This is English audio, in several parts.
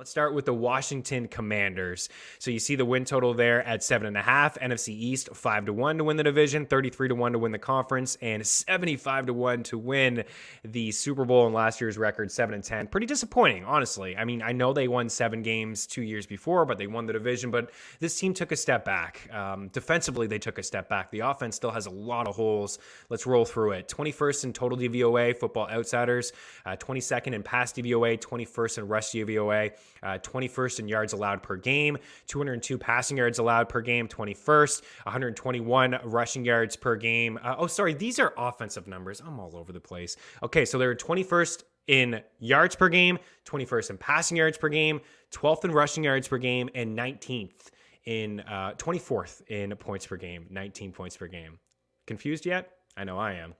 Let's start with the Washington Commanders. So you see the win total there at 7.5. NFC East 5-1 to win the division, 33-1 to win the conference, and 75-1 to win the Super Bowl. And last year's record 7-10. Pretty disappointing, honestly. I mean, I know they won 7 games 2 years before, but they won the division. But this team took a step back. Defensively, they took a step back. The offense still has a lot of holes. Let's roll through it. 21st in total DVOA, Football Outsiders. 22nd in pass DVOA, 21st in rush DVOA. 21st in yards allowed per game, 202 passing yards allowed per game, 21st, 121 rushing yards per game. These are offensive numbers. I'm all over the place. Okay, so they're 21st in yards per game, 21st in passing yards per game, 12th in rushing yards per game, and 24th in points per game, 19 points per game. Confused yet? I know I am.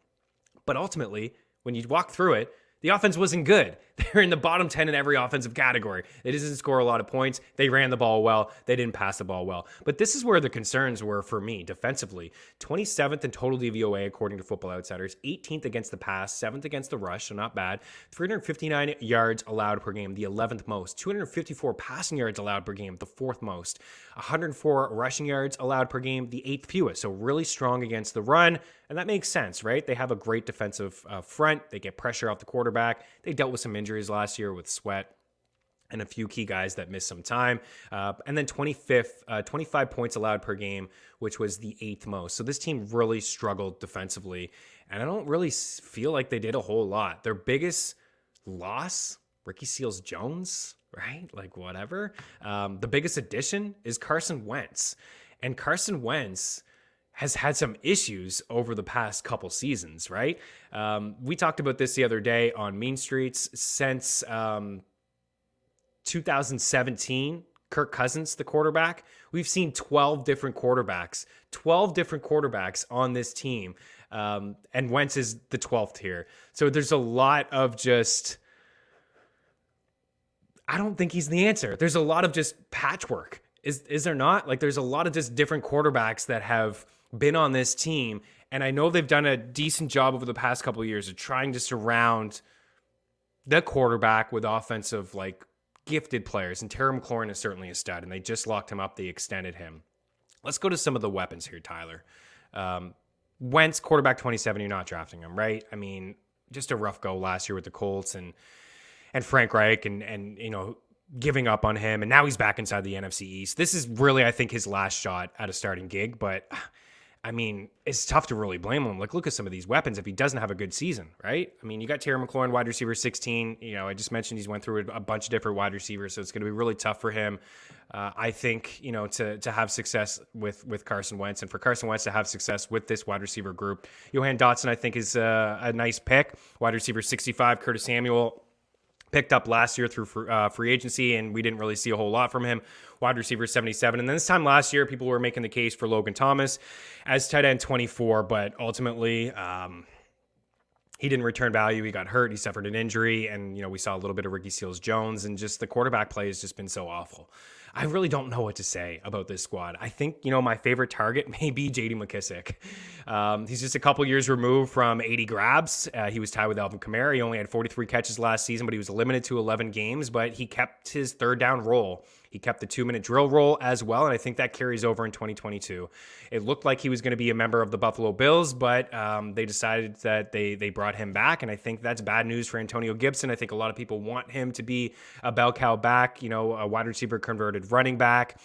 But ultimately, when you walk through it, the offense wasn't good. They're in the bottom 10 in every offensive category. They didn't score a lot of points. They ran the ball well. They didn't pass the ball well. But this is where the concerns were for me defensively. 27th in total DVOA, according to Football Outsiders. 18th against the pass. 7th against the rush, so not bad. 359 yards allowed per game, the 11th most. 254 passing yards allowed per game, the 4th most. 104 rushing yards allowed per game, the 8th fewest. So really strong against the run. And that makes sense, right? They have a great defensive front. They get pressure off the quarterback. They dealt with some injuries last year with Sweat and a few key guys that missed some time. And then 25 points allowed per game, which was the 8th most. So this team really struggled defensively. And I don't really feel like they did a whole lot. Their biggest loss, Ricky Seals-Jones, right? Like whatever. The biggest addition is Carson Wentz. And Carson Wentz has had some issues over the past couple seasons, right? We talked about this the other day on Mean Streets. Since 2017, Kirk Cousins, the quarterback, we've seen 12 different quarterbacks on this team. And Wentz is the 12th here. So there's a lot of just, I don't think he's the answer. There's a lot of just patchwork. Is there not? Like there's a lot of just different quarterbacks that have been on this team, and I know they've done a decent job over the past couple of years of trying to surround the quarterback with offensive, like, gifted players, and Terry McLaurin is certainly a stud, and they just locked him up. They extended him. Let's go to some of the weapons here, Tyler. Wentz, quarterback 27, you're not drafting him, right? I mean, just a rough go last year with the Colts and Frank Reich and you know, giving up on him, and now he's back inside the NFC East. This is really, I think, his last shot at a starting gig, but I mean, it's tough to really blame him. Like, look at some of these weapons if he doesn't have a good season, right? I mean, you got Terry McLaurin, wide receiver 16. You know, I just mentioned he's went through a bunch of different wide receivers, so it's going to be really tough for him. I think, you know, to have success with Carson Wentz, and for Carson Wentz to have success with this wide receiver group. Jahan Dotson, I think, is a nice pick. Wide receiver 65, Curtis Samuel, picked up last year through free agency, and we didn't really see a whole lot from him. Wide receiver 77. And then this time last year, people were making the case for Logan Thomas as tight end 24, but ultimately he didn't return value. He got hurt. He suffered an injury, and, you know, we saw a little bit of Ricky Seals-Jones, and just the quarterback play has just been so awful. I really don't know what to say about this squad. I think, you know, my favorite target may be J.D. McKissic. He's just a couple years removed from 80 grabs. He was tied with Alvin Kamara. He only had 43 catches last season, but he was limited to 11 games. But he kept his third down role. He kept the 2-minute drill role as well, and I think that carries over in 2022. It looked like he was going to be a member of the Buffalo Bills, but they decided that they brought him back, and I think that's bad news for Antonio Gibson. I think a lot of people want him to be a bell cow back, you know, a wide receiver converted running back.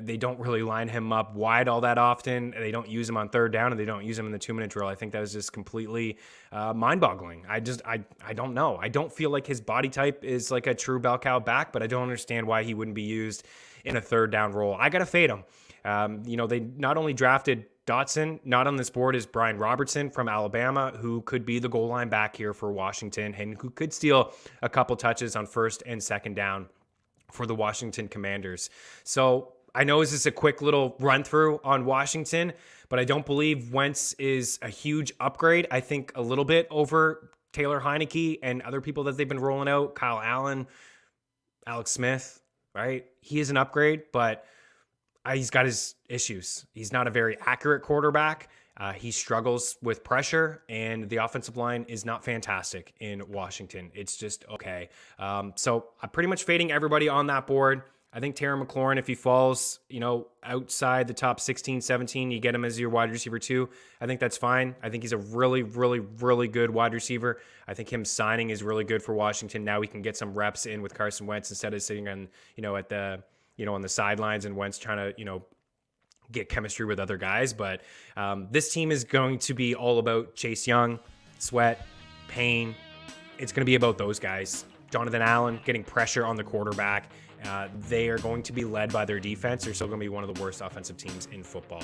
They don't really line him up wide all that often. They don't use him on third down, and they don't use him in the 2-minute drill. I think that was just completely mind-boggling. I don't know. I don't feel like his body type is like a true bell cow back, but I don't understand why he wouldn't be used in a third down role. I got to fade him. You know, they not only drafted Dotson, not on this board is Brian Robinson from Alabama, who could be the goal line back here for Washington and who could steal a couple touches on first and second down for the Washington Commanders. So I know this is a quick little run through on Washington, but I don't believe Wentz is a huge upgrade. I think a little bit over Taylor Heineke and other people that they've been rolling out, Kyle Allen, Alex Smith, right? He is an upgrade, but he's got his issues. He's not a very accurate quarterback. He struggles with pressure, and the offensive line is not fantastic in Washington. It's just okay. So I'm pretty much fading everybody on that board. I think Terry McLaurin, if he falls, outside the top 16, 17, you get him as your wide receiver 2. I think that's fine. I think he's a really, really, really good wide receiver. I think him signing is really good for Washington. Now we can get some reps in with Carson Wentz instead of sitting on, at the, on the sidelines and Wentz trying to, get chemistry with other guys. But this team is going to be all about Chase Young, Sweat, Payne. It's going to be about those guys. Jonathan Allen getting pressure on the quarterback. They are going to be led by their defense. They're still going to be one of the worst offensive teams in football.